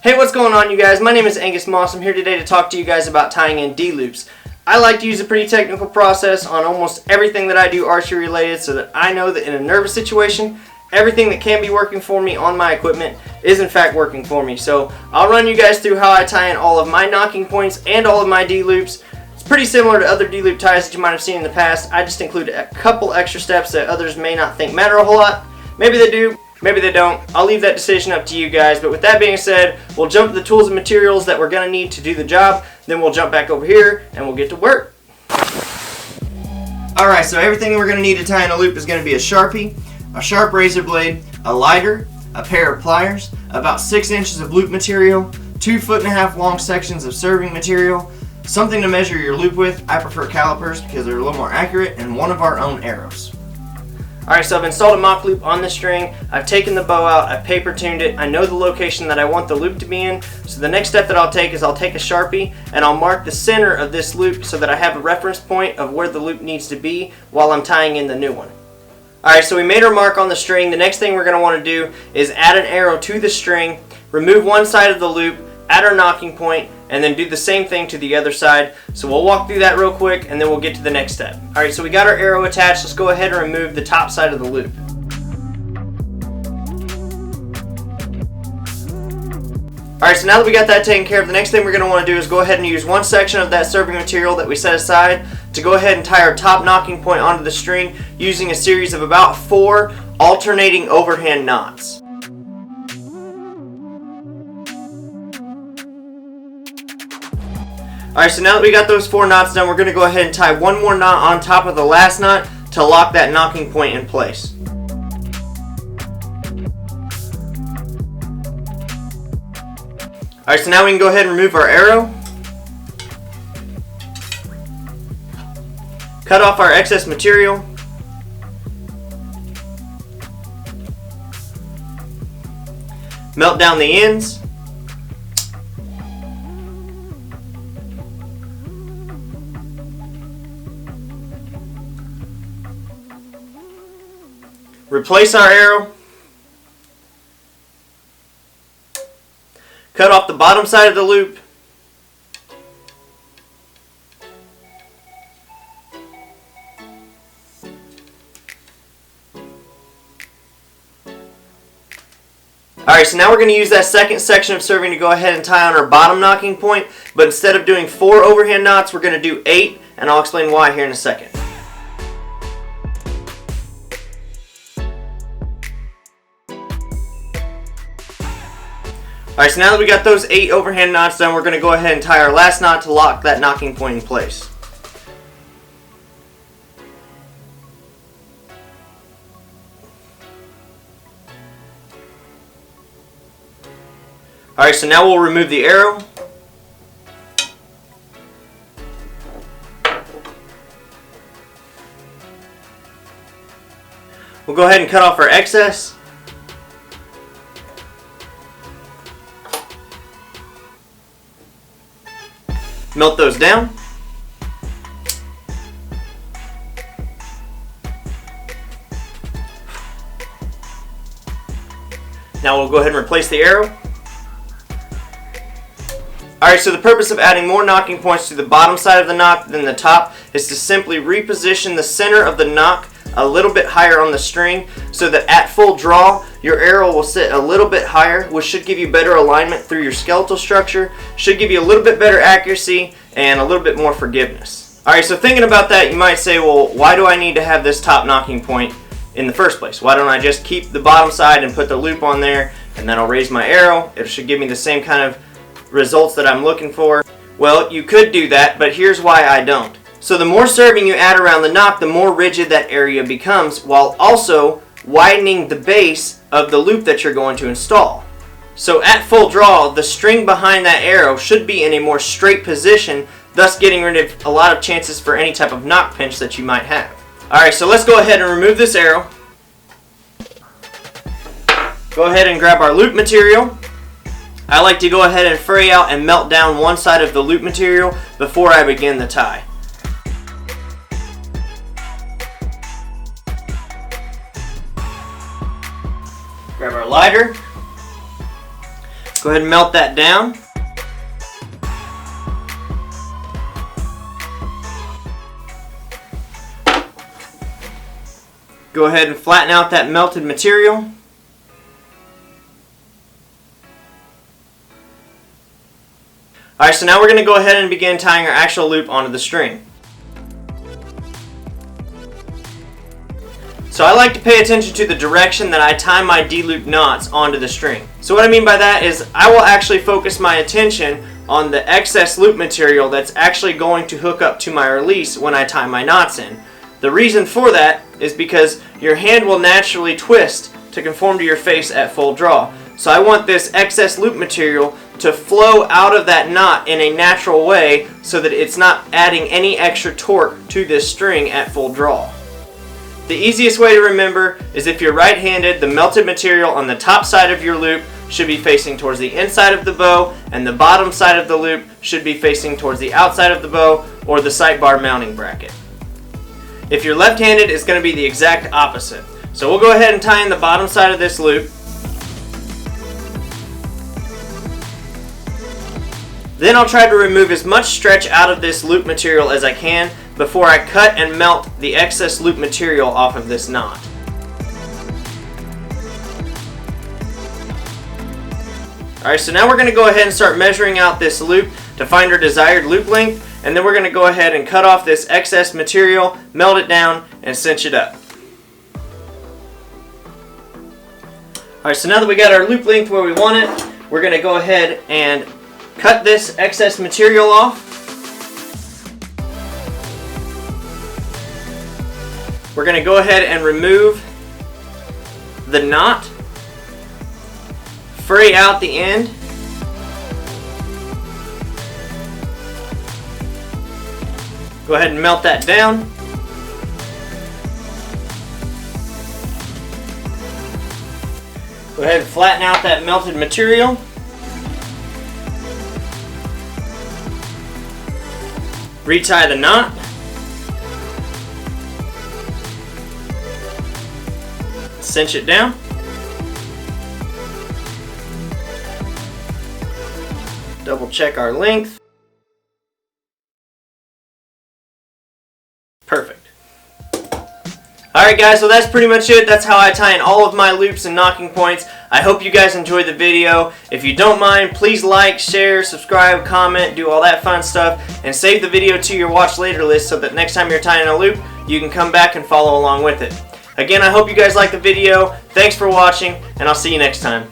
Hey, what's going on, you guys? My name is Angus. I'm here today to talk to you guys about tying in D-loops. I like to use a pretty technical process on almost everything that I do archery related so that I know that in a nervous situation, everything that can be working for me on my equipment is in fact working for me. So I'll run you guys through how I tie in all of my knocking points and all of my D-loops. It's pretty similar to other D-loop ties that you might have seen in the past. I just include a couple extra steps that others may not think matter a whole lot. Maybe they do. Maybe they don't. I'll leave that decision up to you guys. But with that being said, we'll jump to the tools and materials that we're going to need to do the job. Then we'll jump back over here and we'll get to work. Alright, so everything we're going to need to tie in a loop is going to be a Sharpie, a sharp razor blade, a lighter, a pair of pliers, about 6 inches of loop material, 2.5 foot long sections of serving material, something to measure your loop with. I prefer calipers because they're a little more accurate, and one of our own arrows. Alright, so I've installed a mock loop on the string, I've taken the bow out, I've paper tuned it, I know the location that I want the loop to be in, so the next step that I'll take is I'll take a Sharpie and I'll mark the center of this loop so that I have a reference point of where the loop needs to be while I'm tying in the new one. Alright, so we made our mark on the string. The next thing we're going to want to do is add an arrow to the string, remove one side of the loop, add our knocking point, and then do the same thing to the other side. So we'll walk through that real quick and then we'll get to the next step. Alright, so we got our arrow attached. Let's go ahead and remove the top side of the loop. Alright, so now that we got that taken care of, the next thing we're going to want to do is go ahead and use one section of that serving material that we set aside to go ahead and tie our top knocking point onto the string using a series of about 4 alternating overhand knots. Alright, so now that we got those 4 knots done, we're going to go ahead and tie one more knot on top of the last knot to lock that knocking point in place. Alright, so now we can go ahead and remove our arrow, cut off our excess material, melt down the ends, replace our arrow, cut off the bottom side of the loop, alright, so now we're going to use that second section of serving to go ahead and tie on our bottom knocking point, but instead of doing 4 overhand knots, we're going to do 8, and I'll explain why here in a second. Alright, so now that we got those 8 overhand knots done, we're going to go ahead and tie our last knot to lock that knocking point in place. Alright, so now we'll remove the arrow. We'll go ahead and cut off our excess. Melt those down. Now we'll go ahead and replace the arrow. Alright, so the purpose of adding more knocking points to the bottom side of the knock than the top is to simply reposition the center of the knock a little bit higher on the string so that at full draw your arrow will sit a little bit higher, which should give you better alignment through your skeletal structure, should give you a little bit better accuracy and a little bit more forgiveness. Alright, so thinking about that, you might say, well, why do I need to have this top knocking point in the first place? Why don't I just keep the bottom side and put the loop on there and then I'll raise my arrow? It should give me the same kind of results that I'm looking for. Well, you could do that, but here's why I don't. So the more serving you add around the knock, the more rigid that area becomes, while also widening the base of the loop that you're going to install. So at full draw, the string behind that arrow should be in a more straight position, thus getting rid of a lot of chances for any type of knock pinch that you might have. Alright, so let's go ahead and remove this arrow. Go ahead and grab our loop material. I like to go ahead and fray out and melt down one side of the loop material before I begin the tie. Grab our lighter. Go ahead and melt that down. Go ahead and flatten out that melted material. Alright, so now we're going to go ahead and begin tying our actual loop onto the string. So I like to pay attention to the direction that I tie my D-loop knots onto the string. So what I mean by that is I will actually focus my attention on the excess loop material that's actually going to hook up to my release when I tie my knots in. The reason for that is because your hand will naturally twist to conform to your face at full draw. So I want this excess loop material to flow out of that knot in a natural way so that it's not adding any extra torque to this string at full draw. The easiest way to remember is if you're right-handed, the melted material on the top side of your loop should be facing towards the inside of the bow, and the bottom side of the loop should be facing towards the outside of the bow or the sight bar mounting bracket. If you're left-handed, it's going to be the exact opposite. So we'll go ahead and tie in the bottom side of this loop. Then I'll try to remove as much stretch out of this loop material as I can before I cut and melt the excess loop material off of this knot. Alright, so now we're going to go ahead and start measuring out this loop to find our desired loop length, and then we're going to go ahead and cut off this excess material, melt it down, and cinch it up. Alright, so now that we got our loop length where we want it, we're going to go ahead and cut this excess material off. We're going to go ahead and remove the knot, fray out the end, go ahead and melt that down. Go ahead and flatten out that melted material. Retie the knot. Cinch it down. Double check our length. Perfect. Alright guys, so that's pretty much it. That's how I tie in all of my loops and knocking points. I hope you guys enjoyed the video. If you don't mind, please like, share, subscribe, comment, do all that fun stuff, and save the video to your watch later list so that next time you're tying a loop, you can come back and follow along with it. Again, I hope you guys liked the video. Thanks for watching, and I'll see you next time.